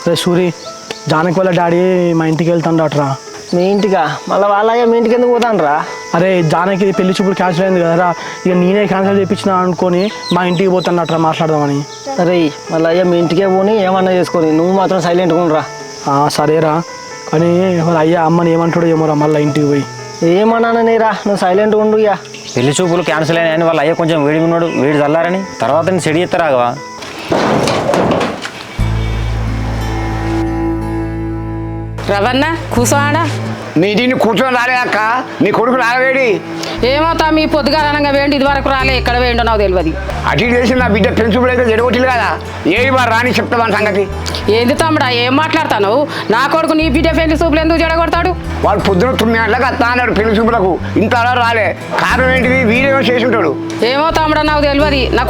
రే సూరి, జానకి వాళ్ళ డాడీ మా ఇంటికి వెళ్తాడట్రా. మీ ఇంటికా? మళ్ళీ వాళ్ళయ్యా మీ ఇంటికి ఎందుకు పోతాను రా? అరే జానకి పెళ్లి చూపులు క్యాన్సిల్ అయింది కదరా, ఇక నేనే క్యాన్సిల్ చేయించిన అనుకొని మా ఇంటికి పోతానట్రా మాట్లాడదామని. అరే మళ్ళీ అయ్యా మీ ఇంటికే పోని ఏమన్నా చేసుకొని, నువ్వు మాత్రం సైలెంట్గా ఉండరా. సరేరా, కానీ వాళ్ళ అయ్యా అమ్మని ఏమంటాడో ఏమోరా మళ్ళీ ఇంటికి పోయి. ఏమన్నాను నీరా, నువ్వు సైలెంట్గా ఉండు. ఇక పెళ్లి చూపులు క్యాన్సిల్ అయినాయని వాళ్ళ అయ్యా కొంచెం వేడిగా ఉన్నాడు, వేడి చల్లారని తర్వాత నేను సెడి ఎత్తరాగవా. రవణ కూర్చోవాడా? నీ దీన్ని కూర్చొని రాలే అక్క, నీ కొడుకు రావేడి? ఏమవుతా మీ పొద్దుగాలనంగా వేయండి, ఇది వరకు రాలే, ఎక్కడ వేయండో నాకు తెలియదు. అటు ఇటు చేసి నా బిడ్డ ప్రిన్సిపల్ అయితే జడగొట్టిలు కదా, ఏది వారు రాని చెప్తామని సంగతి. ఏంది తమ్ముడా ఏం మాట్లాడతాను? నా కొడుకు నీ బిడ్డ పెళ్లి చూపులు ఎందుకు జడగొడతాడు? వాళ్ళు పొద్దున 9 గంటలకు వస్తా అన్నాడు పెళ్లి చూపులకు, ఇంత అలా రాలే. కారణం ఏంటిది? వీడియో చేసి ఉంటాడు. ఏమో తమ్ముడా నాకు తెలియదు. నా